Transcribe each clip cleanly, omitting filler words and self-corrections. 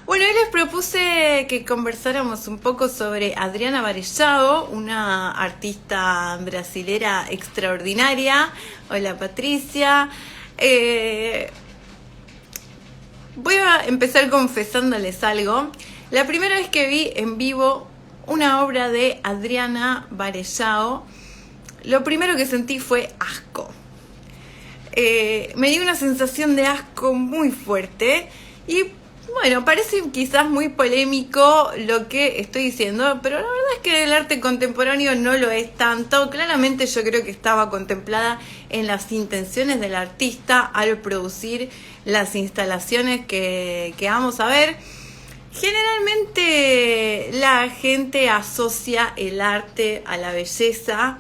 Bueno, hoy les propuse que conversáramos un poco sobre Adriana Varejão, una artista brasilera extraordinaria. Hola Patricia. Voy a empezar confesándoles algo. La primera vez que vi en vivo una obra de Adriana Varejão, lo primero que sentí fue asco. Me dio una sensación de asco muy fuerte y bueno, parece quizás muy polémico lo que estoy diciendo, pero la verdad es que el arte contemporáneo no lo es tanto. Claramente yo creo que estaba contemplada en las intenciones del artista al producir las instalaciones que vamos a ver. Generalmente la gente asocia el arte a la belleza.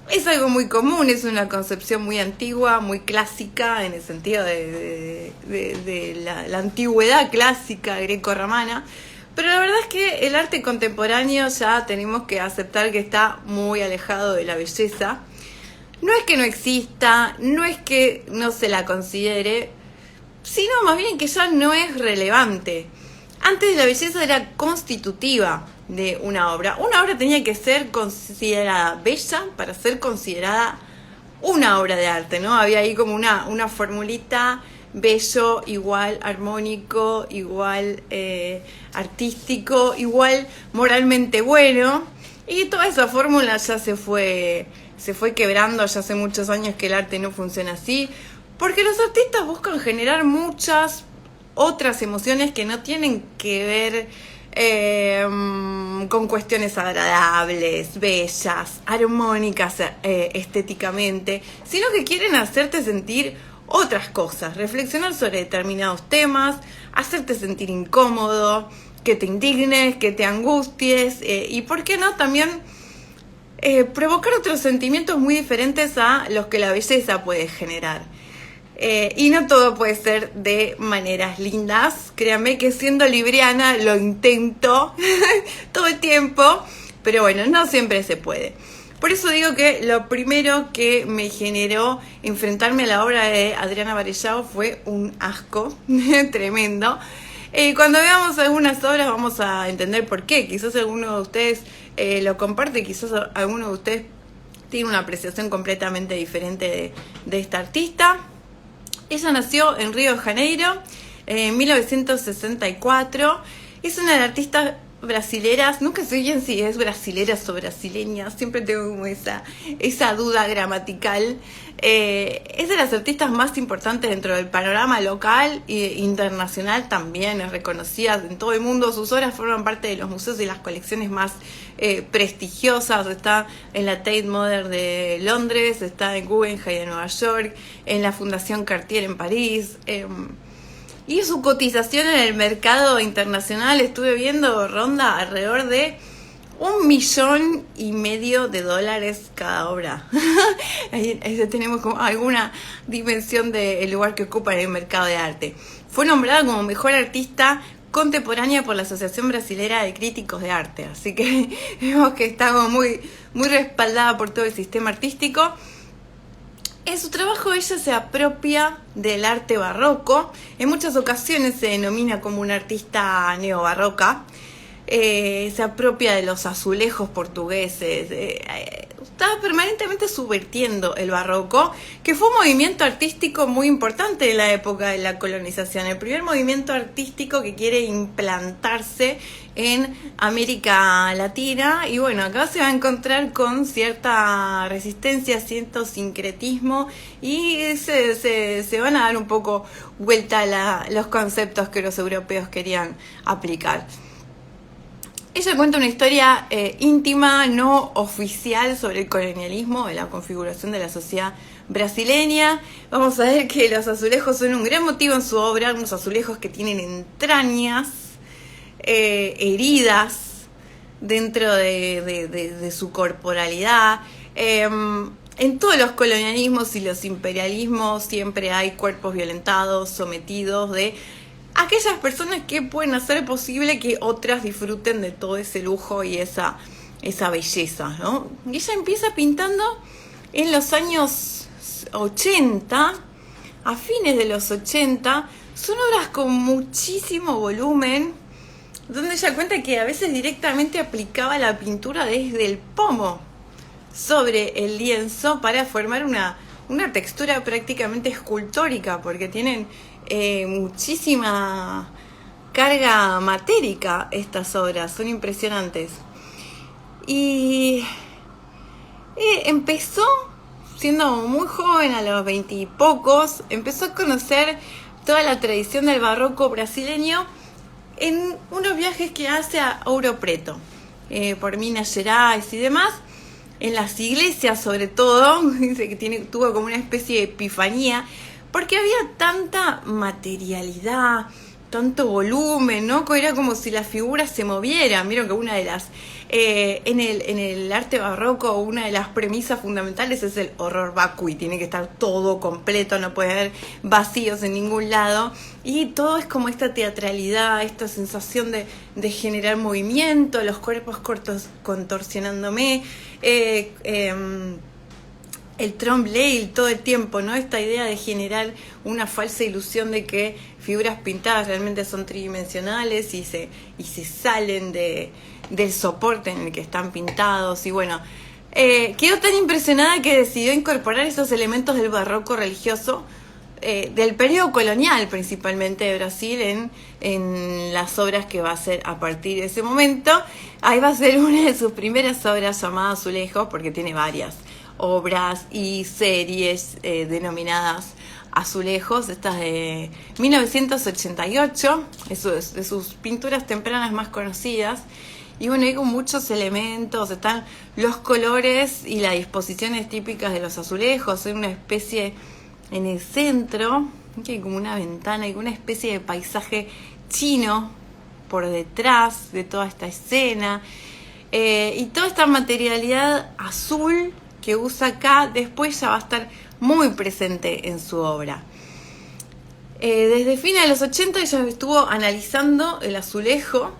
Es algo muy común, es una concepción muy antigua, muy clásica, en el sentido de la antigüedad clásica greco-romana. Pero la verdad es que el arte contemporáneo ya tenemos que aceptar que está muy alejado de la belleza. No es que no exista, no es que no se la considere, sino más bien que ya no es relevante. Antes la belleza era constitutiva de una obra. Una obra tenía que ser considerada bella para ser considerada una obra de arte, ¿no? Había ahí como una formulita: bello igual armónico, igual artístico, igual moralmente bueno. Y toda esa fórmula ya se fue quebrando. Ya hace muchos años que el arte no funciona así, porque los artistas buscan generar muchas otras emociones que no tienen que ver con cuestiones agradables, bellas, armónicas estéticamente, sino que quieren hacerte sentir otras cosas, reflexionar sobre determinados temas, hacerte sentir incómodo, que te indignes, que te angusties y por qué no también provocar otros sentimientos muy diferentes a los que la belleza puede generar. Y no todo puede ser de maneras lindas. Créanme que siendo libriana lo intento todo el tiempo, pero bueno, no siempre se puede. Por eso digo que lo primero que me generó enfrentarme a la obra de Adriana Varejão fue un asco tremendo. Cuando veamos algunas obras vamos a entender por qué. Quizás alguno de ustedes lo comparte, quizás alguno de ustedes tiene una apreciación completamente diferente de esta artista. Ella nació en Río de Janeiro en 1964. Es una de las artistas brasileras. Nunca sé bien si es brasilera o brasileña. Siempre tengo como esa duda gramatical. Es de las artistas más importantes dentro del panorama local e internacional. También es reconocida en todo el mundo. Sus obras forman parte de los museos y las colecciones más prestigiosas. Está en la Tate Modern de Londres, está en Guggenheim de Nueva York, en la Fundación Cartier en París. Y su cotización en el mercado internacional, estuve viendo, ronda alrededor de $1,5 million cada obra. Ahí tenemos como alguna dimensión del lugar que ocupa en el mercado de arte. Fue nombrada como mejor artista contemporánea por la Asociación Brasilera de Críticos de Arte. Así que vemos que estamos muy respaldada por todo el sistema artístico. En su trabajo ella se apropia del arte barroco. En muchas ocasiones se denomina como una artista neobarroca. Se apropia de los azulejos portugueses. Está permanentemente subvirtiendo el barroco, que fue un movimiento artístico muy importante en la época de la colonización. El primer movimiento artístico que quiere implantarse en América Latina. Y bueno, acá se va a encontrar con cierta resistencia, cierto sincretismo, y se van a dar un poco vuelta a los conceptos que los europeos querían aplicar. Ella cuenta una historia íntima, no oficial, sobre el colonialismo, de la configuración de la sociedad brasileña. Vamos a ver que los azulejos son un gran motivo en su obra, unos azulejos que tienen entrañas, heridas dentro de su corporalidad. En todos los colonialismos y los imperialismos siempre hay cuerpos violentados, sometidos, de aquellas personas que pueden hacer posible que otras disfruten de todo ese lujo y esa belleza, ¿no? Y ella empieza pintando en los años 80, a fines de los 80, son obras con muchísimo volumen, donde ella cuenta que a veces directamente aplicaba la pintura desde el pomo sobre el lienzo para formar una textura prácticamente escultórica, porque tienen muchísima carga matérica estas obras, son impresionantes. Y empezó siendo muy joven, a los 20 y pocos, empezó a conocer toda la tradición del barroco brasileño en unos viajes que hace a Ouro Preto, por Minas Gerais y demás, en las iglesias sobre todo. Dice que tuvo como una especie de epifanía, porque había tanta materialidad, tanto volumen, ¿no? Era como si las figuras se movieran. Vieron que una de las en el arte barroco, una de las premisas fundamentales es el horror vacui. Tiene que estar todo completo, no puede haber vacíos en ningún lado. Y todo es como esta teatralidad, esta sensación de generar movimiento, los cuerpos cortos contorsionándome, el trompe-l'œil todo el tiempo, ¿no? Esta idea de generar una falsa ilusión de que figuras pintadas realmente son tridimensionales y se salen del soporte en el que están pintados. Y bueno, quedó tan impresionada que decidió incorporar esos elementos del barroco religioso, del periodo colonial principalmente de Brasil, en las obras que va a hacer a partir de ese momento. Ahí va a ser una de sus primeras obras llamada Azulejos, porque tiene varias obras y series denominadas Azulejos, estas de 1988, de sus pinturas tempranas más conocidas. Y bueno, hay con muchos elementos, están los colores y las disposiciones típicas de los azulejos. Hay una especie en el centro, que hay como una ventana y una especie de paisaje chino por detrás de toda esta escena. Y toda esta materialidad azul que usa acá, después ya va a estar muy presente en su obra. Desde fines de los 80 ella estuvo analizando el azulejo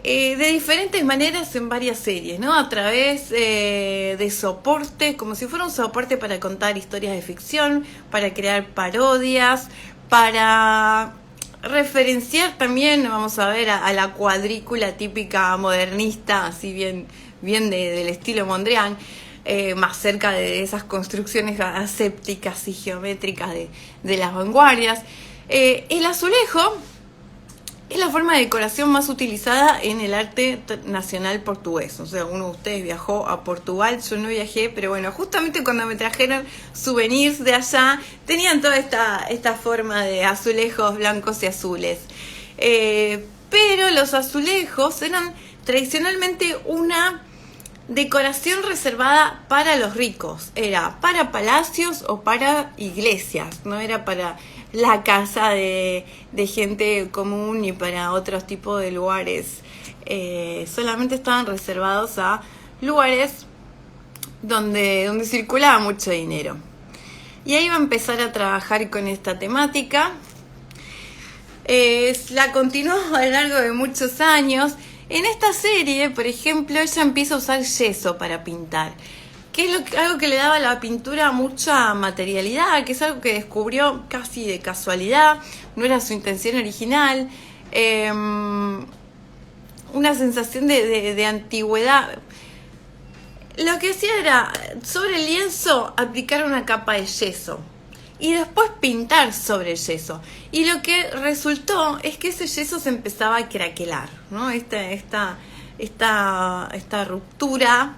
de diferentes maneras en varias series, ¿no? A través de soporte, como si fuera un soporte para contar historias de ficción, para crear parodias, para referenciar también, vamos a ver, a la cuadrícula típica modernista, así bien del estilo Mondrian, más cerca de esas construcciones asépticas y geométricas de las vanguardias. El azulejo es la forma de decoración más utilizada en el arte nacional portugués. O sea, uno de ustedes viajó a Portugal, yo no viajé, pero bueno, justamente cuando me trajeron souvenirs de allá, tenían toda esta forma de azulejos blancos y azules. Pero los azulejos eran tradicionalmente una decoración reservada para los ricos. Era para palacios o para iglesias, no era para la casa de gente común ni para otros tipos de lugares. Solamente estaban reservados a lugares donde circulaba mucho dinero. Y ahí va a empezar a trabajar con esta temática. La continuó a lo largo de muchos años. En esta serie, por ejemplo, ella empieza a usar yeso para pintar, que es algo que le daba a la pintura mucha materialidad, que es algo que descubrió casi de casualidad, no era su intención original. Una sensación de antigüedad. Lo que hacía era, sobre el lienzo, aplicar una capa de yeso y después pintar sobre el yeso. Y lo que resultó es que ese yeso se empezaba a craquelar, ¿no? Esta ruptura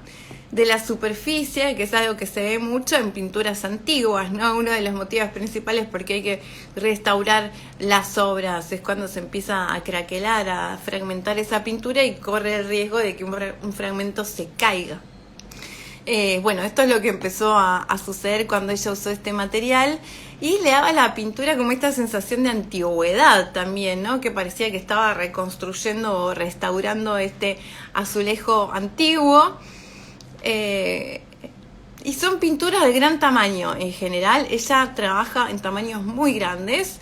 de la superficie, que es algo que se ve mucho en pinturas antiguas, ¿no? Uno de los motivos principales porque hay que restaurar las obras es cuando se empieza a craquelar, a fragmentar esa pintura y corre el riesgo de que un fragmento se caiga. Bueno, esto es lo que empezó a suceder cuando ella usó este material y le daba a la pintura como esta sensación de antigüedad también, ¿no? Que parecía que estaba reconstruyendo o restaurando este azulejo antiguo. Y son pinturas de gran tamaño en general. Ella trabaja en tamaños muy grandes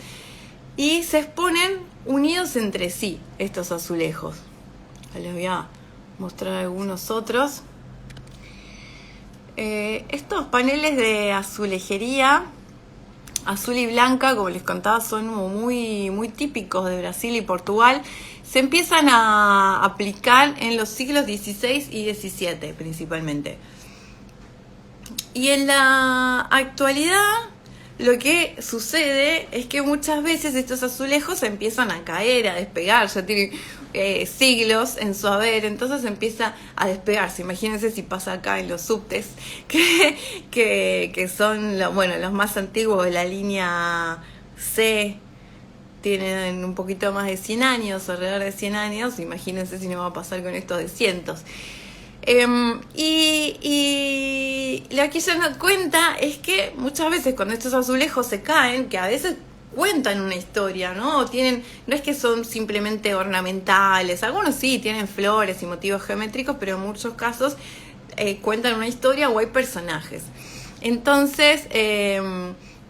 y se exponen unidos entre sí estos azulejos. Les voy a mostrar algunos otros. Estos paneles de azulejería azul y blanca, como les contaba, son como muy, muy típicos de Brasil y Portugal. Se empiezan a aplicar en los siglos XVI y XVII principalmente. Y en la actualidad lo que sucede es que muchas veces estos azulejos empiezan a caer, a despegar, ya tienen siglos en su haber, entonces empieza a despegarse. Imagínense si pasa acá en los subtes, que son los más antiguos de la línea C, tienen un poquito más de 100 años, alrededor de 100 años, imagínense si no va a pasar con estos de cientos. Y lo que ella nos cuenta es que muchas veces cuando estos azulejos se caen, que a veces cuentan una historia, ¿no? No es que son simplemente ornamentales, algunos sí tienen flores y motivos geométricos, pero en muchos casos cuentan una historia o hay personajes. Entonces,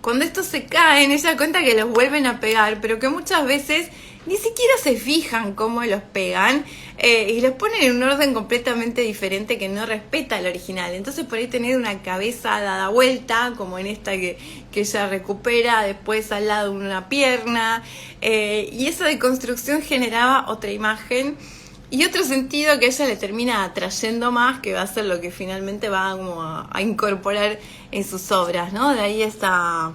cuando estos se caen, ella cuenta que los vuelven a pegar, pero que muchas veces ni siquiera se fijan cómo los pegan y los ponen en un orden completamente diferente que no respeta al original. Entonces por ahí tener una cabeza dada vuelta, como en esta que ella recupera, después al lado una pierna, y esa deconstrucción generaba otra imagen y otro sentido que a ella le termina atrayendo más, que va a ser lo que finalmente va como a incorporar en sus obras, ¿no? De ahí está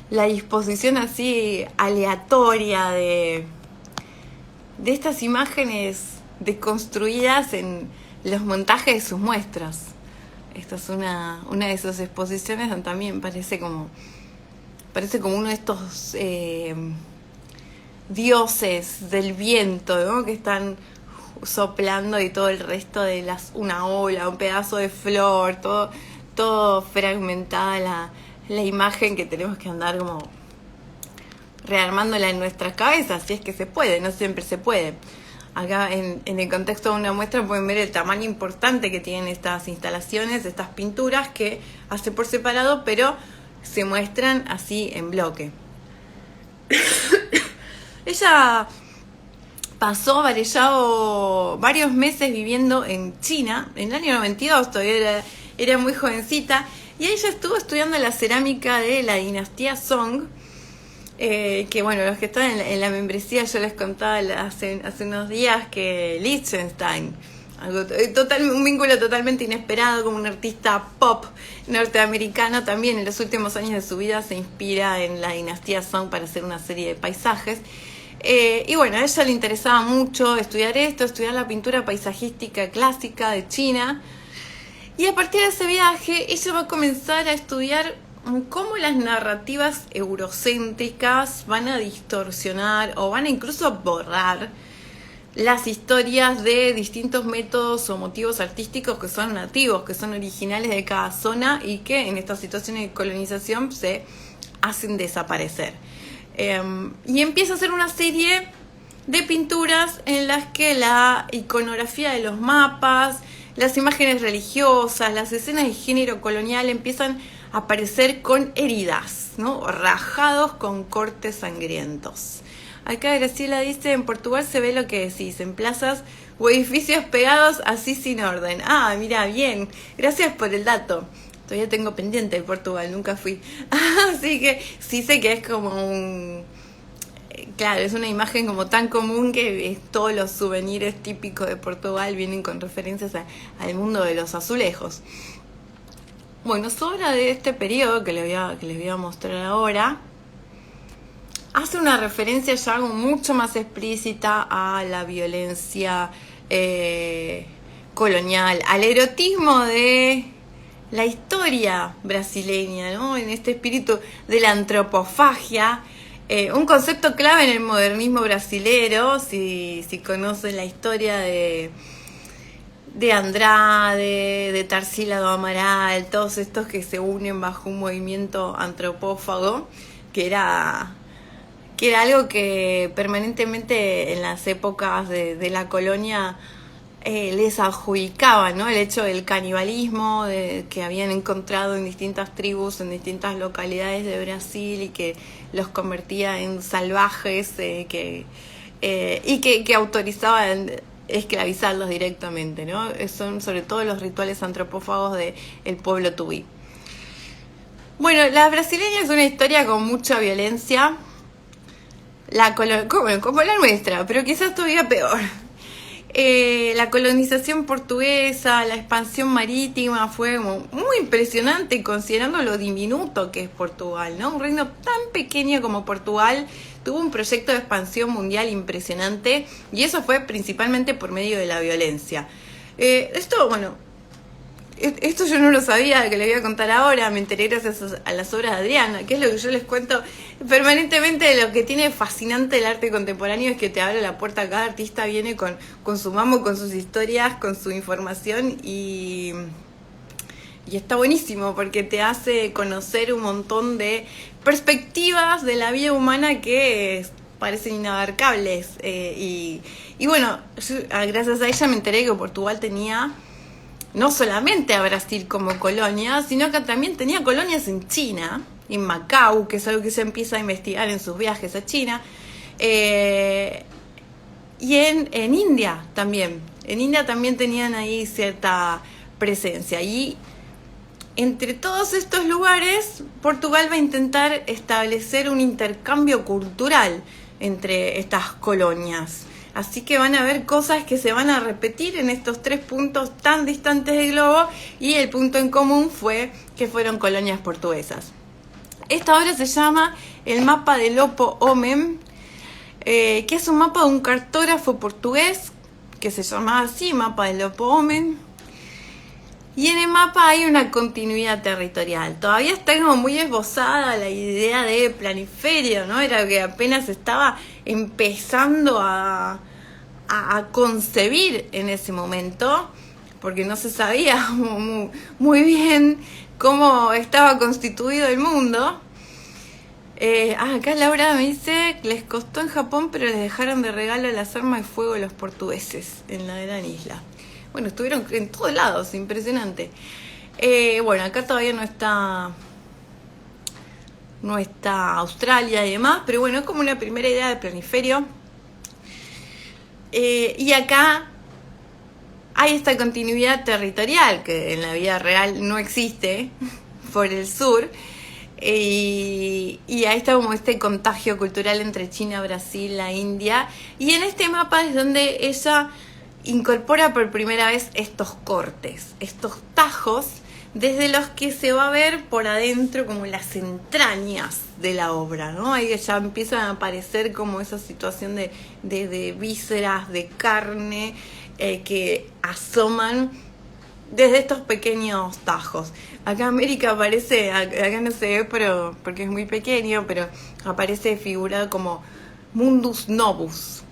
la disposición así aleatoria de estas imágenes deconstruidas en los montajes de sus muestras. Esta es una de sus exposiciones donde también parece como uno de estos dioses del viento, ¿no? Que están soplando y todo el resto de una ola, un pedazo de flor, todo fragmentada la imagen que tenemos que andar como rearmándola en nuestras cabezas, si es que se puede, no siempre se puede. Acá en el contexto de una muestra pueden ver el tamaño importante que tienen estas instalaciones, estas pinturas que hace por separado, pero se muestran así en bloque. Ella pasó varellado varios meses viviendo en China, en el año 92, todavía era muy jovencita, y ella estuvo estudiando la cerámica de la dinastía Song, que bueno, los que están en la membresía, yo les contaba hace unos días que Liechtenstein, un vínculo totalmente inesperado, como un artista pop norteamericano, también en los últimos años de su vida se inspira en la dinastía Song para hacer una serie de paisajes. Y bueno, a ella le interesaba mucho estudiar la pintura paisajística clásica de China, y a partir de ese viaje ella va a comenzar a estudiar cómo las narrativas eurocéntricas van a distorsionar o van a incluso borrar las historias de distintos métodos o motivos artísticos que son nativos, que son originales de cada zona y que en estas situaciones de colonización se hacen desaparecer. Y empieza a hacer una serie de pinturas en las que la iconografía de los mapas, las imágenes religiosas, las escenas de género colonial empiezan a aparecer con heridas, ¿no? Rajados con cortes sangrientos. Acá Graciela dice, en Portugal se ve lo que decís, en plazas o edificios pegados así sin orden. Ah, mira, bien, gracias por el dato. Todavía tengo pendiente de Portugal, nunca fui. Así que sí sé que es como claro, es una imagen como tan común que todos los souvenirs típicos de Portugal vienen con referencias al mundo de los azulejos. Bueno, sobre de este periodo que les voy a mostrar ahora, hace una referencia ya algo mucho más explícita a la violencia colonial, al erotismo de la historia brasileña, ¿no? En este espíritu de la antropofagia, un concepto clave en el modernismo brasilero, si conocen la historia de Andrade, de Tarsila do Amaral, todos estos que se unen bajo un movimiento antropófago, que era algo que permanentemente en las épocas de la colonia les adjudicaba, ¿no? El hecho del canibalismo que habían encontrado en distintas tribus, en distintas localidades de Brasil y que los convertía en salvajes y que autorizaban esclavizarlos directamente, ¿no? Son sobre todo los rituales antropófagos del pueblo tubí. Bueno, la brasileña es una historia con mucha violencia, como la nuestra, pero quizás todavía peor. La colonización portuguesa, la expansión marítima fue muy impresionante considerando lo diminuto que es Portugal, ¿no? Un reino tan pequeño como Portugal tuvo un proyecto de expansión mundial impresionante y eso fue principalmente por medio de la violencia. Esto yo no lo sabía, que le voy a contar ahora, me enteré gracias a las obras de Adriana, que es lo que yo les cuento permanentemente. De lo que tiene fascinante el arte contemporáneo es que te abre la puerta, cada artista viene con su mambo, con sus historias, con su información y está buenísimo porque te hace conocer un montón de perspectivas de la vida humana que parecen inabarcables. Y bueno, gracias a ella me enteré que Portugal tenía no solamente a Brasil como colonia, sino que también tenía colonias en China, en Macao, que es algo que se empieza a investigar en sus viajes a China, y en India también. En India también tenían ahí cierta presencia. Y entre todos estos lugares, Portugal va a intentar establecer un intercambio cultural entre estas colonias. Así que van a haber cosas que se van a repetir en estos 3 puntos tan distantes del globo, y el punto en común fue que fueron colonias portuguesas. Esta obra se llama El mapa de Lopo Homem, que es un mapa de un cartógrafo portugués que se llamaba así, Mapa de Lopo Homem. Y en el mapa hay una continuidad territorial. Todavía está como muy esbozada la idea de planiferio, ¿no? Era que apenas estaba empezando a concebir en ese momento, porque no se sabía muy bien cómo estaba constituido el mundo. Acá Laura me dice que les costó en Japón, pero les dejaron de regalo las armas de fuego de los portugueses en la gran isla. Bueno, estuvieron en todos lados, impresionante. Bueno, acá todavía no está Australia y demás, pero bueno, es como una primera idea de planiferio. Y acá hay esta continuidad territorial que en la vida real no existe por el sur. Y ahí está como este contagio cultural entre China, Brasil, la India. Y en este mapa es donde ella incorpora por primera vez estos cortes, estos tajos, desde los que se va a ver por adentro como las entrañas de la obra, ¿no? Ahí ya empiezan a aparecer como esa situación de vísceras, de carne, que asoman desde estos pequeños tajos. Acá en América aparece, acá no se ve, pero porque es muy pequeño, pero aparece figurado como Mundus Novus,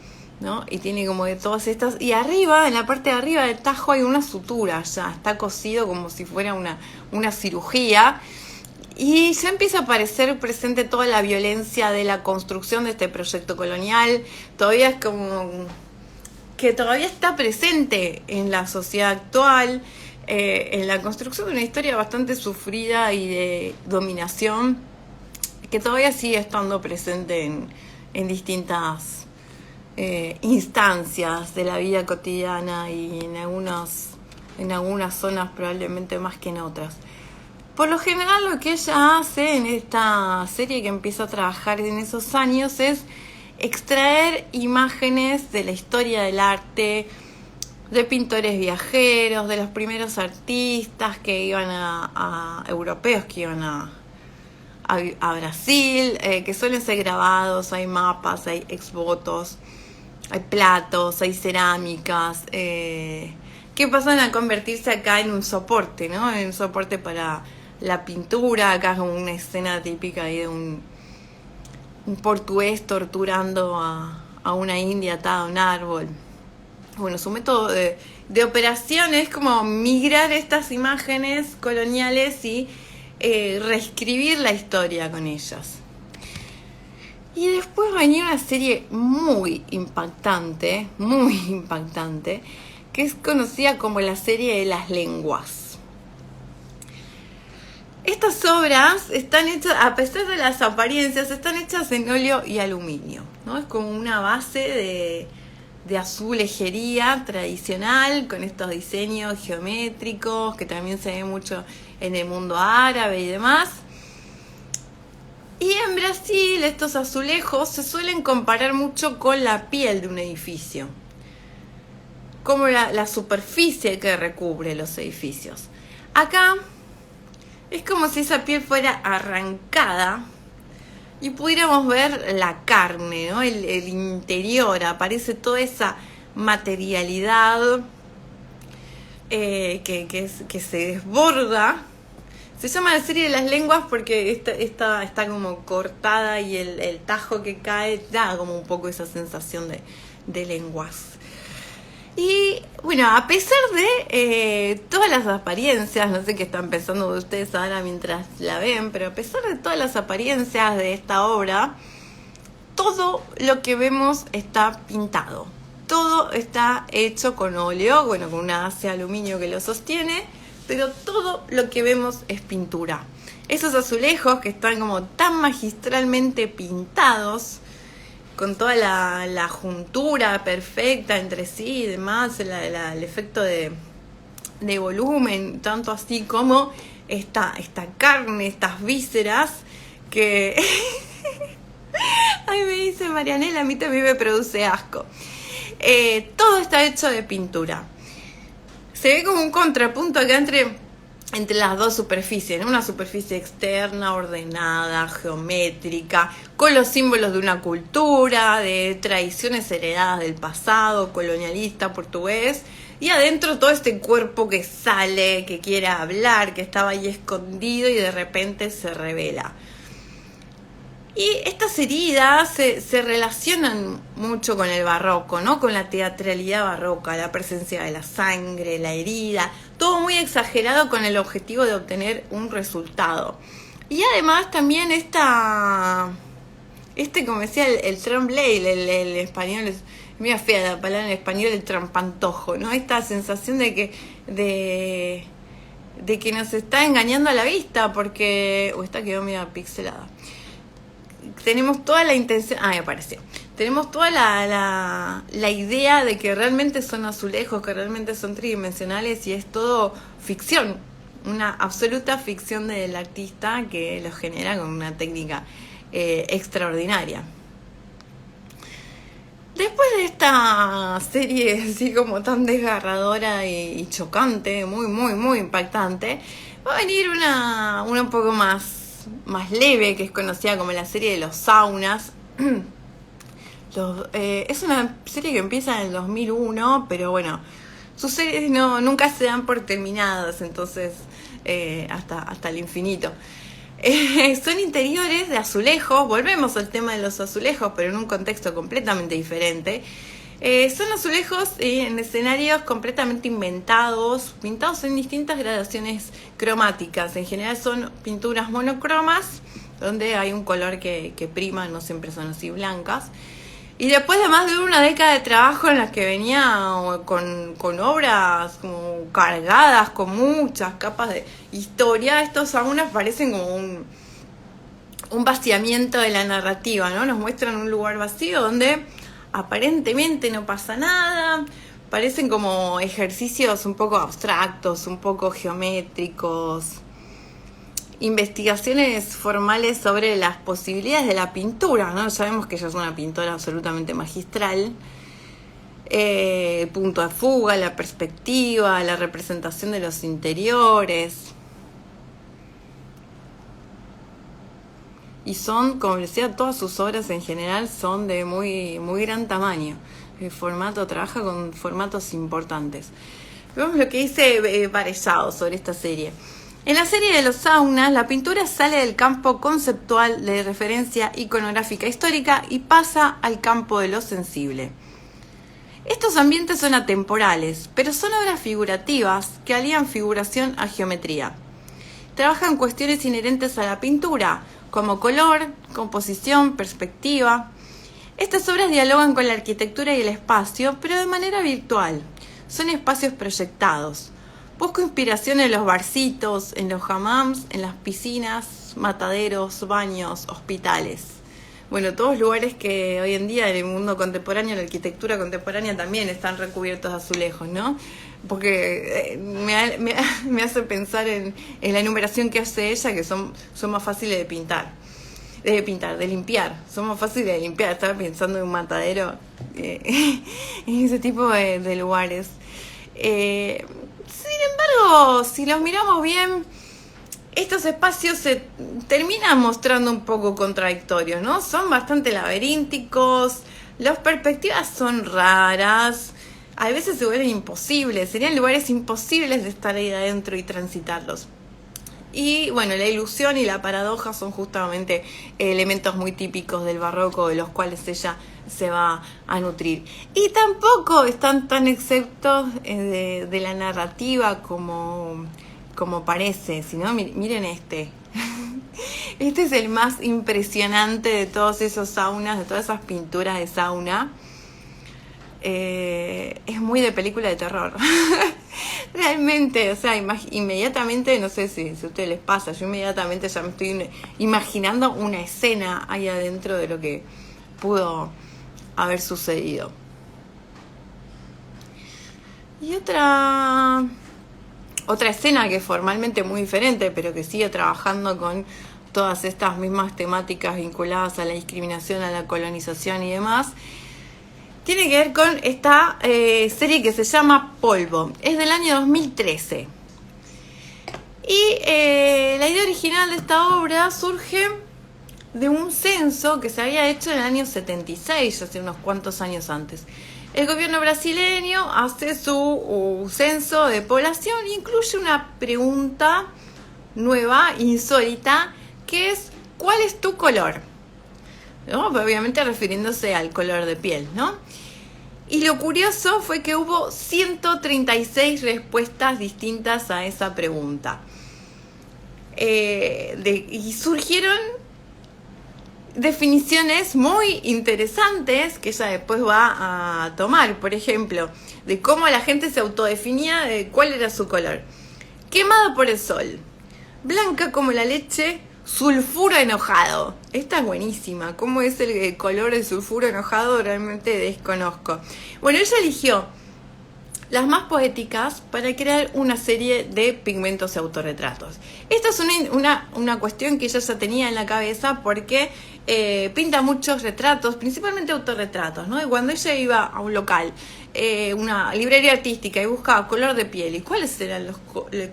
¿no? Y tiene como de todas estas, y arriba, en la parte de arriba del tajo hay una sutura, ya está cosido como si fuera una cirugía, y ya empieza a aparecer presente toda la violencia de la construcción de este proyecto colonial. Todavía es como que todavía está presente en la sociedad actual, en la construcción de una historia bastante sufrida y de dominación, que todavía sigue estando presente en distintas instancias de la vida cotidiana, y en algunas zonas probablemente más que en otras. Por lo general, lo que ella hace en esta serie que empieza a trabajar en esos años es extraer imágenes de la historia del arte, de pintores viajeros, de los primeros artistas que iban europeos que iban a Brasil, que suelen ser grabados. Hay mapas, hay exvotos, hay platos, hay cerámicas, que pasan a convertirse acá en un soporte, ¿no? En un soporte para la pintura. Acá es como una escena típica ahí de un portugués torturando a una india atada a un árbol. Bueno, su método de operación es como migrar estas imágenes coloniales y reescribir la historia con ellas. Y después venía una serie muy impactante, que es conocida como la serie de las lenguas. Estas obras están hechas, a pesar de las apariencias, están hechas en óleo y aluminio, ¿no? Es como una base de azulejería tradicional, con estos diseños geométricos que también se ve mucho en el mundo árabe y demás. Y en Brasil estos azulejos se suelen comparar mucho con la piel de un edificio, como la superficie que recubre los edificios. Acá es como si esa piel fuera arrancada y pudiéramos ver la carne, ¿no? El interior, aparece toda esa materialidad que se desborda. Se llama la serie de las lenguas porque está como cortada y el tajo que cae da como un poco esa sensación de lenguas. Y bueno, a pesar de todas las apariencias, no sé qué están pensando ustedes ahora mientras la ven, pero a pesar de todas las apariencias de esta obra, todo lo que vemos está pintado. Todo está hecho con óleo, bueno, con una haz de aluminio que lo sostiene, pero todo lo que vemos es pintura. Esos azulejos que están como tan magistralmente pintados, con toda la juntura perfecta entre sí y demás, el efecto de volumen, tanto así como esta carne, estas vísceras que... Ay, me dice Marianela, a mí también me produce asco. Todo está hecho de pintura. Se ve como un contrapunto acá entre las dos superficies, ¿no? Una superficie externa, ordenada, geométrica, con los símbolos de una cultura, de tradiciones heredadas del pasado, colonialista, portugués, y adentro todo este cuerpo que sale, que quiere hablar, que estaba ahí escondido y de repente se revela. Y estas heridas se relacionan mucho con el barroco, ¿no? Con la teatralidad barroca, la presencia de la sangre, la herida, todo muy exagerado con el objetivo de obtener un resultado. Y además también como decía el tremblay, el español, es mira fea la palabra en español, el trampantojo, ¿no? Esta sensación de que nos está engañando a la vista, porque... esta quedó medio pixelada. Tenemos toda la intención... me apareció. Tenemos toda la idea de que realmente son azulejos, que realmente son tridimensionales y es todo ficción. Una absoluta ficción del artista que lo genera con una técnica extraordinaria. Después de esta serie así como tan desgarradora y chocante, muy, muy, muy impactante, va a venir una un poco más leve, que es conocida como la serie de los saunas. Es una serie que empieza en el 2001, pero bueno, sus series nunca se dan por terminadas, entonces hasta el infinito. Son interiores de azulejos, volvemos al tema de los azulejos, pero en un contexto completamente diferente. Son azulejos en escenarios completamente inventados, pintados en distintas gradaciones cromáticas. En general son pinturas monocromas, donde hay un color que prima, no siempre son así blancas. Y después de más de una década de trabajo en las que venía con obras como cargadas, con muchas capas de historia, estos saunas parecen como un vaciamiento de la narrativa, ¿no? Nos muestran un lugar vacío donde aparentemente no pasa nada, parecen como ejercicios un poco abstractos, un poco geométricos, investigaciones formales sobre las posibilidades de la pintura, ¿no? Sabemos que ella es una pintora absolutamente magistral. El punto de fuga, la perspectiva, la representación de los interiores. Y son, como decía, todas sus obras en general son de muy, muy gran tamaño. El formato, trabaja con formatos importantes. Vemos lo que dice Varellado sobre esta serie. En la serie de los saunas, la pintura sale del campo conceptual de referencia iconográfica histórica y pasa al campo de lo sensible. Estos ambientes son atemporales, pero son obras figurativas que alían figuración a geometría. Trabajan cuestiones inherentes a la pintura, como color, composición, perspectiva. Estas obras dialogan con la arquitectura y el espacio, pero de manera virtual. Son espacios proyectados. Busco inspiración en los barcitos, en los hammams, en las piscinas, mataderos, baños, hospitales. Bueno, todos lugares que hoy en día en el mundo contemporáneo, la arquitectura contemporánea también están recubiertos de azulejos, ¿no? Porque me hace pensar en la enumeración que hace ella, que son más fáciles de pintar. de limpiar. Son más fáciles de limpiar. Estaba pensando en un matadero, en ese tipo de lugares. Sin embargo, si los miramos bien, estos espacios se terminan mostrando un poco contradictorios, ¿no? Son bastante laberínticos, las perspectivas son raras, a veces se vuelven imposibles, serían lugares imposibles de estar ahí adentro y transitarlos. Y bueno, la ilusión y la paradoja son justamente elementos muy típicos del barroco, de los cuales ella se va a nutrir. Y tampoco están tan exceptos de la narrativa como parece, sino miren este. Este es el más impresionante de todos esos saunas, de todas esas pinturas de sauna. Es muy de película de terror. Realmente, o sea, inmediatamente, no sé si a ustedes les pasa, yo inmediatamente ya me estoy imaginando una escena ahí adentro de lo que pudo haber sucedido. Y otra escena que es formalmente muy diferente, pero que sigue trabajando con todas estas mismas temáticas vinculadas a la discriminación, a la colonización y demás, tiene que ver con esta serie que se llama Polvo. Es del año 2013. Y la idea original de esta obra surge de un censo que se había hecho en el año 76, hace unos cuantos años antes. El gobierno brasileño hace su censo de población e incluye una pregunta nueva, insólita, que es ¿cuál es tu color? ¿No? Obviamente refiriéndose al color de piel, ¿no? Y lo curioso fue que hubo 136 respuestas distintas a esa pregunta. Y surgieron definiciones muy interesantes que ella después va a tomar, por ejemplo, de cómo la gente se autodefinía de cuál era su color. Quemada por el sol, blanca como la leche, sulfuro enojado. Esta es buenísima. ¿Cómo es el color del sulfuro enojado? Realmente desconozco. Bueno, ella eligió las más poéticas para crear una serie de pigmentos y autorretratos. Esta es una cuestión que ella ya tenía en la cabeza porque pinta muchos retratos, principalmente autorretratos, ¿no? Y cuando ella iba a un local, una librería artística, y buscaba color de piel, ¿y cuáles eran el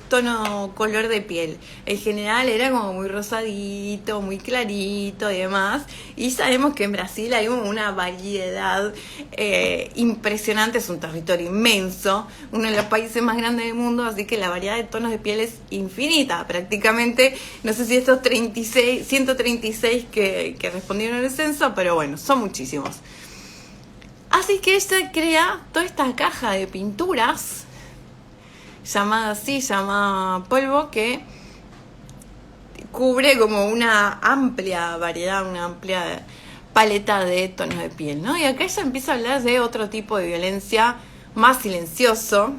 tono color de piel? En general era como muy rosadito, muy clarito y demás, y sabemos que en Brasil hay una variedad impresionante, es un territorio inmenso, uno de los países más grandes del mundo, así que la variedad de tonos de piel es infinita, prácticamente, no sé si estos 136 que respondieron al censo, pero bueno, son muchísimos. Así que ella crea toda esta caja de pinturas, llamada Polvo, que cubre como una amplia variedad, una amplia paleta de tonos de piel, ¿no? Y acá ella empieza a hablar de otro tipo de violencia más silencioso,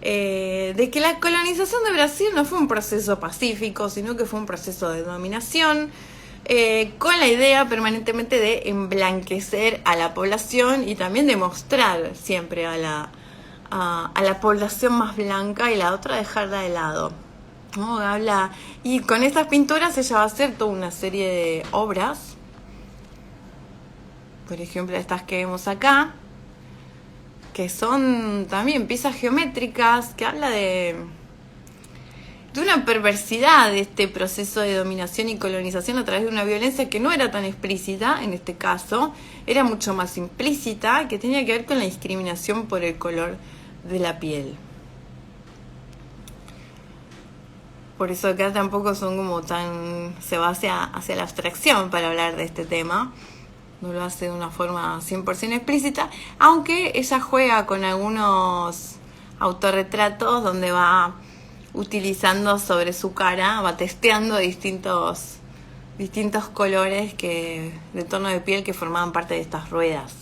de que la colonización de Brasil no fue un proceso pacífico, sino que fue un proceso de dominación, con la idea permanentemente de emblanquecer a la población y también de mostrar siempre a la población más blanca y la otra dejarla de lado, ¿no? Y con estas pinturas ella va a hacer toda una serie de obras, por ejemplo estas que vemos acá, que son también piezas geométricas, que habla de una perversidad de este proceso de dominación y colonización a través de una violencia que no era tan explícita en este caso, era mucho más implícita, que tenía que ver con la discriminación por el color de la piel. Por eso acá tampoco son como se va hacia la abstracción para hablar de este tema. No lo hace de una forma 100% explícita, aunque ella juega con algunos autorretratos donde va utilizando sobre su cara, va testeando distintos colores de tono de piel que formaban parte de estas ruedas.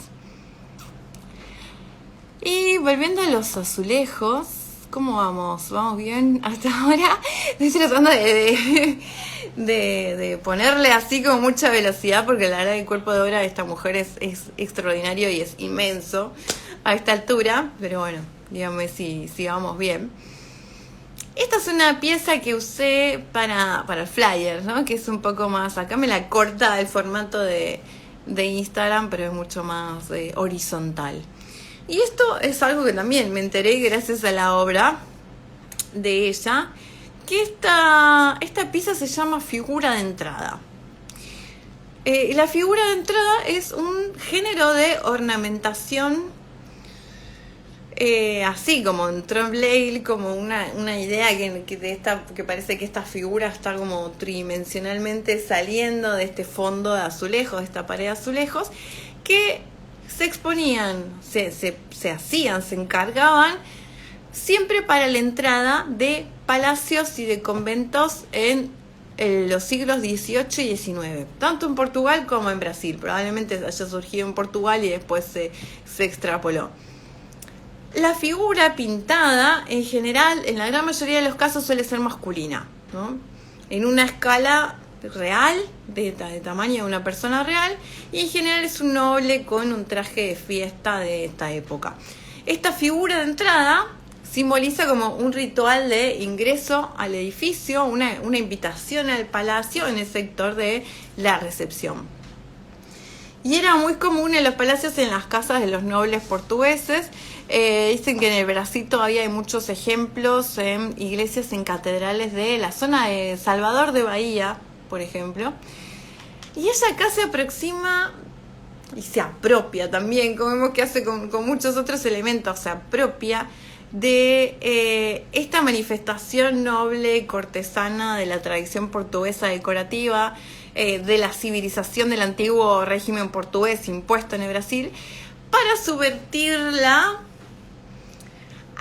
Y volviendo a los azulejos, ¿cómo vamos? ¿Vamos bien hasta ahora? Estoy tratando de ponerle así con mucha velocidad, porque la verdad el cuerpo de obra de esta mujer es extraordinario y es inmenso a esta altura, pero bueno, díganme si vamos bien. Esta es una pieza que usé para el flyer, ¿no? Que es un poco más, acá me la corta el formato de Instagram, pero es mucho más horizontal. Y esto es algo que también me enteré gracias a la obra de ella, que esta pieza se llama figura de entrada. La figura de entrada es un género de ornamentación, así como en Trombley, como una idea que parece que esta figura está como tridimensionalmente saliendo de este fondo de azulejos, de esta pared de azulejos, que se exponían, se hacían, se encargaban siempre para la entrada de palacios y de conventos en los siglos XVIII y XIX, tanto en Portugal como en Brasil. Probablemente haya surgido en Portugal y después se extrapoló. La figura pintada, en general, en la gran mayoría de los casos suele ser masculina, ¿no? En una escala real, de tamaño de una persona real, y en general es un noble con un traje de fiesta de esta época. Esta figura de entrada simboliza como un ritual de ingreso al edificio, una invitación al palacio en el sector de la recepción. Y era muy común en los palacios y en las casas de los nobles portugueses. Dicen que en el Brasil todavía hay muchos ejemplos en iglesias, en catedrales de la zona de Salvador de Bahía, por ejemplo. Y ella acá se aproxima y se apropia también, como vemos que hace con muchos otros elementos, se apropia de esta manifestación noble, cortesana de la tradición portuguesa decorativa, de la civilización del antiguo régimen portugués impuesto en el Brasil, para subvertirla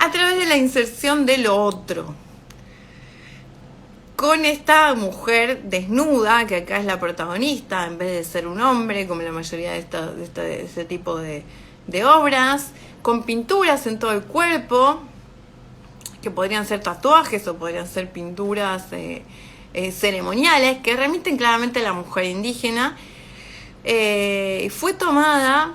a través de la inserción de lo otro. Con esta mujer desnuda, que acá es la protagonista, en vez de ser un hombre, como la mayoría de este tipo de obras, con pinturas en todo el cuerpo, que podrían ser tatuajes o podrían ser pinturas ceremoniales, que remiten claramente a la mujer indígena. Fue tomada,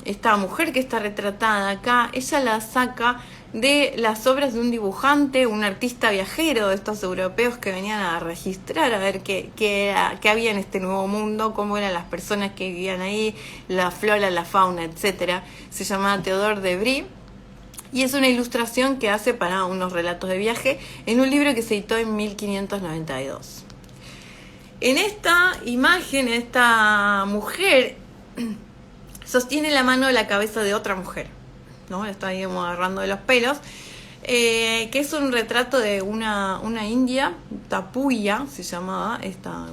esta mujer que está retratada acá, ella la saca de las obras de un dibujante, un artista viajero de estos europeos que venían a registrar, a ver qué había en este nuevo mundo, cómo eran las personas que vivían ahí, la flora, la fauna, etc. Se llamaba Theodore de Bry y es una ilustración que hace para unos relatos de viaje en un libro que se editó en 1592. En esta imagen, esta mujer sostiene la mano de la cabeza de otra mujer, ¿no? La está, digamos, agarrando de los pelos, que es un retrato de una india, Tapuya se llamaba esta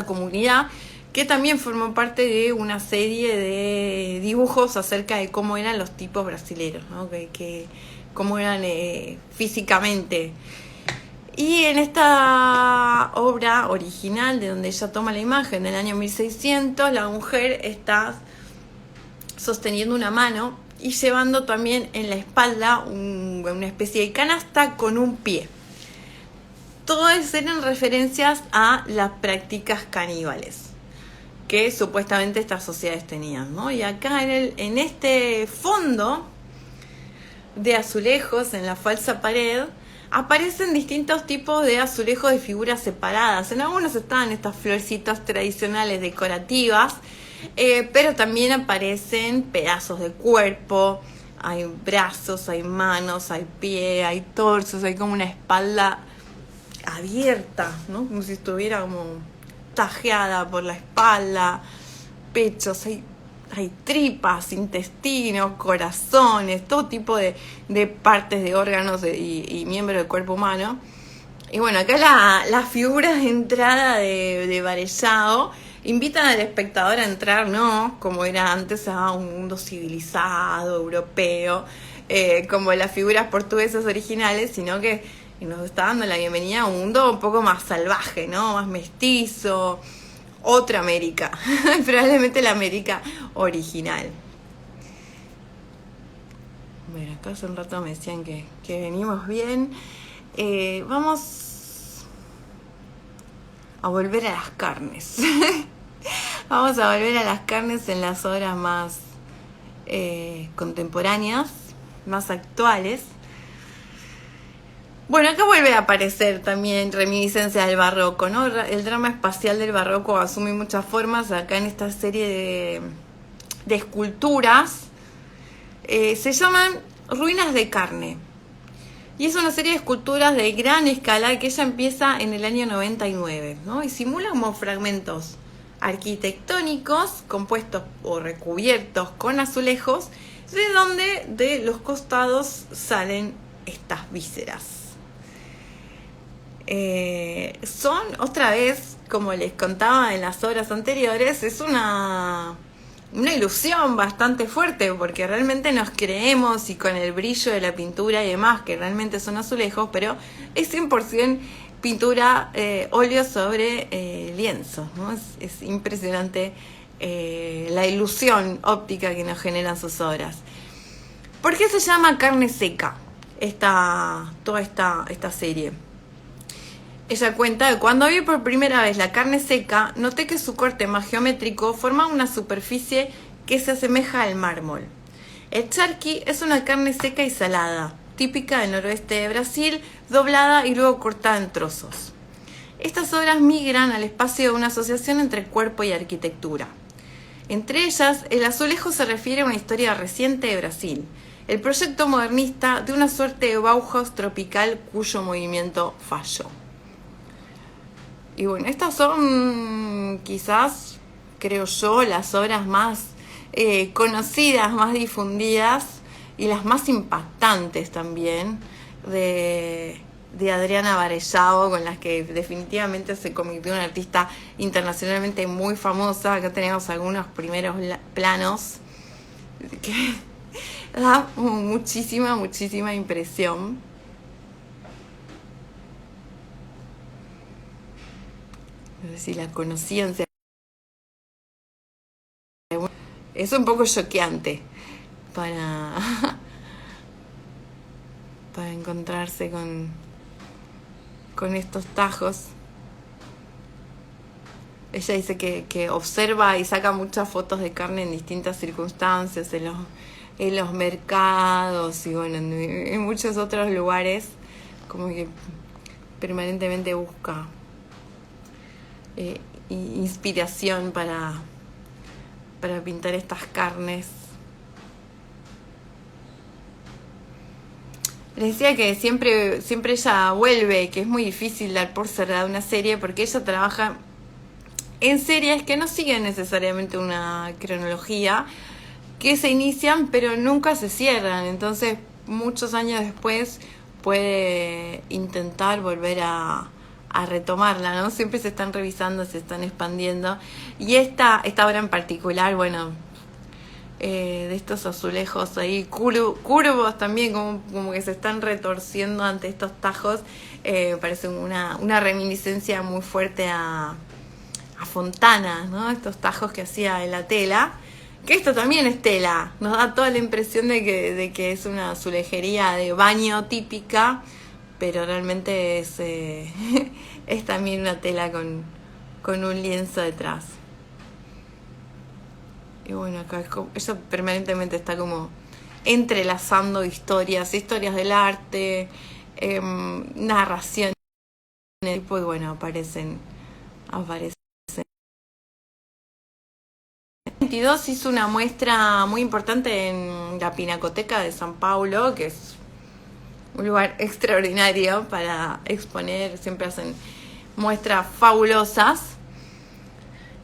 comunidad, que también formó parte de una serie de dibujos acerca de cómo eran los tipos brasileños, ¿no? Cómo eran físicamente. Y en esta obra original, de donde ella toma la imagen del año 1600, la mujer está sosteniendo una mano y llevando también en la espalda una especie de canasta con un pie. Todas eran referencias a las prácticas caníbales que supuestamente estas sociedades tenían, ¿no? Y acá en este fondo de azulejos, en la falsa pared, aparecen distintos tipos de azulejos de figuras separadas. En algunos estaban estas florcitas tradicionales decorativas, pero también aparecen pedazos de cuerpo, hay brazos, hay manos, hay pie, hay torsos, hay como una espalda abierta, ¿no? Como si estuviera como tajeada por la espalda, pechos, hay tripas, intestinos, corazones, todo tipo de partes de órganos y miembros del cuerpo humano. Y bueno, acá la figura de entrada de Varejão invitan al espectador a entrar, no como era antes, a un mundo civilizado, europeo, como las figuras portuguesas originales, sino que nos está dando la bienvenida a un mundo un poco más salvaje, ¿no? Más mestizo, otra América, probablemente la América original. Bueno, acá hace un rato me decían que venimos bien. Vamos a volver a las carnes. Vamos a volver a las carnes en las obras más contemporáneas, más actuales. Bueno, acá vuelve a aparecer también reminiscencia del barroco, ¿no? El drama espacial del barroco asume muchas formas acá en esta serie de esculturas. Se llaman Ruinas de Carne. Y es una serie de esculturas de gran escala que ella empieza en el año 99, ¿no? Y simula como fragmentos arquitectónicos compuestos o recubiertos con azulejos, de donde de los costados salen estas vísceras. Son, otra vez, como les contaba en las obras anteriores, es una ilusión bastante fuerte, porque realmente nos creemos, y con el brillo de la pintura y demás, que realmente son azulejos, pero es 100% pintura, óleo sobre lienzo, ¿no? Es impresionante la ilusión óptica que nos generan sus obras. ¿Por qué se llama Carne Seca toda esta serie? Ella cuenta que cuando vi por primera vez la carne seca, noté que su corte más geométrico forma una superficie que se asemeja al mármol. El charqui es una carne seca y salada, típica del noroeste de Brasil, doblada y luego cortada en trozos. Estas obras migran al espacio de una asociación entre cuerpo y arquitectura. Entre ellas, el azulejo se refiere a una historia reciente de Brasil, el proyecto modernista de una suerte de Bauhaus tropical cuyo movimiento falló. Y bueno, estas son quizás, creo yo, las obras más conocidas, más difundidas y las más impactantes también de Adriana Varellao, con las que definitivamente se convirtió en una artista internacionalmente muy famosa. Acá tenemos algunos primeros planos que da muchísima impresión. No sé si la conocían. Es un poco choqueante para encontrarse con estos tajos. Ella dice que observa y saca muchas fotos de carne en distintas circunstancias, en los mercados y bueno, en muchos otros lugares, como que permanentemente busca inspiración para pintar estas carnes. Les decía que siempre ella vuelve, que es muy difícil dar por cerrada una serie, porque ella trabaja en series que no siguen necesariamente una cronología, que se inician pero nunca se cierran. Entonces, muchos años después puede intentar volver a retomarla, ¿no? Siempre se están revisando, se están expandiendo. Y esta obra en particular, bueno, de estos azulejos ahí, curvos también, como que se están retorciendo ante estos tajos, parece una reminiscencia muy fuerte a Fontana, ¿no? Estos tajos que hacía en la tela, que esto también es tela, nos da toda la impresión de que es una azulejería de baño típica, pero realmente es también una tela con un lienzo detrás. Y bueno, acá ella permanentemente está como entrelazando historias del arte, narraciones, y bueno, aparecen. 22 hizo una muestra muy importante en la Pinacoteca de San Paulo, que es un lugar extraordinario para exponer, siempre hacen muestras fabulosas.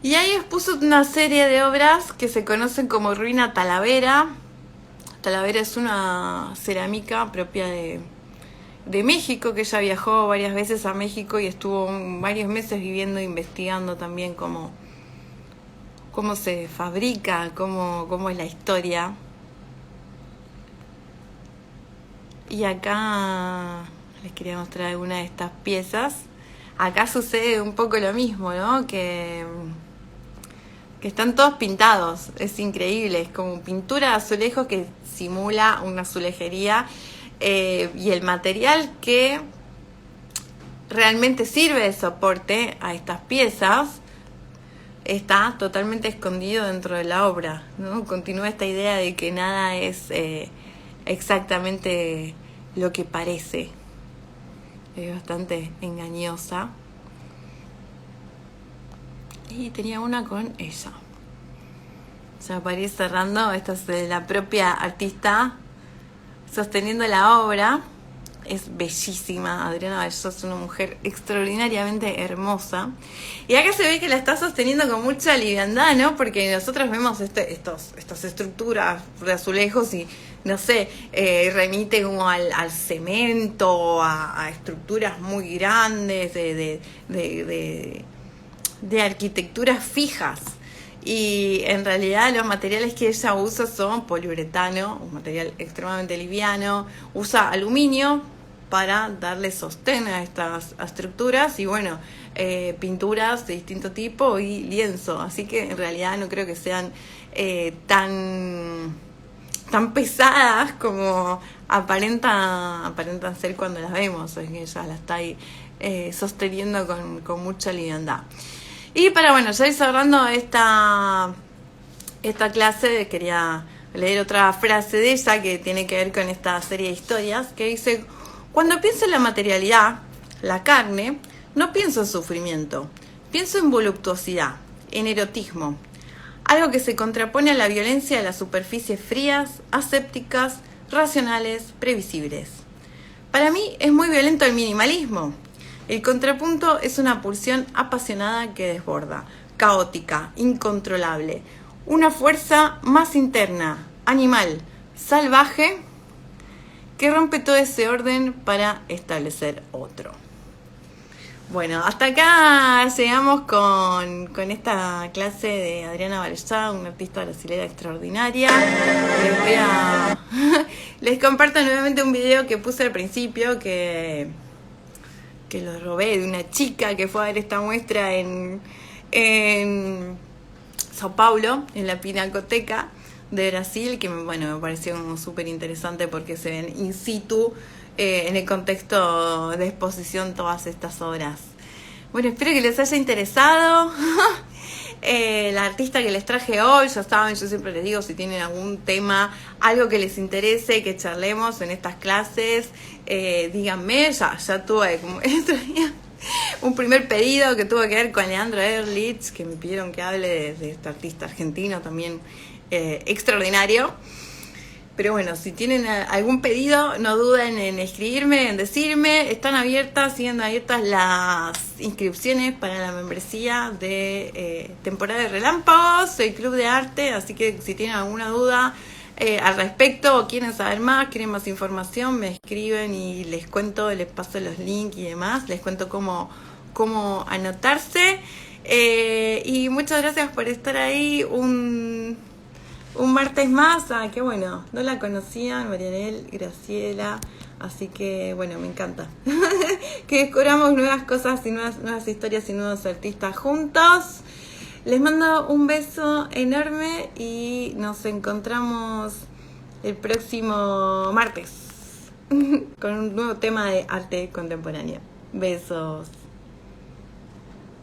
Y ahí expuso una serie de obras que se conocen como Ruina Talavera. Talavera es una cerámica propia de México, que ella viajó varias veces a México y estuvo varios meses viviendo e investigando también cómo se fabrica, cómo es la historia. Y acá les quería mostrar algunas de estas piezas. Acá sucede un poco lo mismo, ¿no? Que están todos pintados, es increíble, es como pintura de azulejos que simula una azulejería, y el material que realmente sirve de soporte a estas piezas está totalmente escondido dentro de la obra, ¿no? Continúa esta idea de que nada es exactamente lo que parece. es bastante engañosa. Y tenía una con ella. Ya para ir cerrando, esta es de la propia artista sosteniendo la obra. Es bellísima, Adriana Vallejos es una mujer extraordinariamente hermosa. Y acá se ve que la está sosteniendo con mucha liviandad, ¿no? Porque nosotros vemos estas estructuras de azulejos y, no sé, remite como al cemento, a estructuras muy grandes, de arquitecturas fijas. Y en realidad los materiales que ella usa son poliuretano, un material extremadamente liviano. Usa aluminio para darle sostén a estas estructuras y bueno, pinturas de distinto tipo y lienzo. Así que en realidad no creo que sean tan pesadas como aparentan ser cuando las vemos. Es que ella la está ahí sosteniendo con mucha liviandad. Y para, bueno, ya ir cerrando esta clase, quería leer otra frase de ella que tiene que ver con esta serie de historias, que dice: cuando pienso en la materialidad, la carne, no pienso en sufrimiento, pienso en voluptuosidad, en erotismo, algo que se contrapone a la violencia de las superficies frías, asépticas, racionales, previsibles. Para mí es muy violento el minimalismo. El contrapunto es una pulsión apasionada que desborda, caótica, incontrolable, una fuerza más interna, animal, salvaje, que rompe todo ese orden para establecer otro. Bueno, hasta acá llegamos con esta clase de Adriana Vallejos, una artista brasileña extraordinaria. Les comparto nuevamente un video que puse al principio que lo robé de una chica que fue a ver esta muestra en Sao Paulo, en la Pinacoteca de Brasil, que me pareció súper interesante porque se ven in situ en el contexto de exposición todas estas obras. Bueno, espero que les haya interesado. La artista que les traje hoy, ya saben, yo siempre les digo, si tienen algún tema, algo que les interese, que charlemos en estas clases, díganme. Ya tuve como el otro día un primer pedido que tuvo que ver con Leandro Ehrlich, que me pidieron que hable de este artista argentino también extraordinario. Pero bueno, si tienen algún pedido, no duden en escribirme, en decirme. Están siguen abiertas las inscripciones para la membresía de temporada de relámpagos, el Club de Arte. Así que si tienen alguna duda al respecto o quieren saber más, quieren más información, me escriben y les cuento, les paso los links y demás. Les cuento cómo anotarse. Y muchas gracias por estar ahí un martes más. Qué bueno, no la conocían, Marianel, Graciela, así que bueno, me encanta que descubramos nuevas cosas y nuevas historias y nuevos artistas juntos. Les mando un beso enorme y nos encontramos el próximo martes con un nuevo tema de arte contemporáneo. Besos.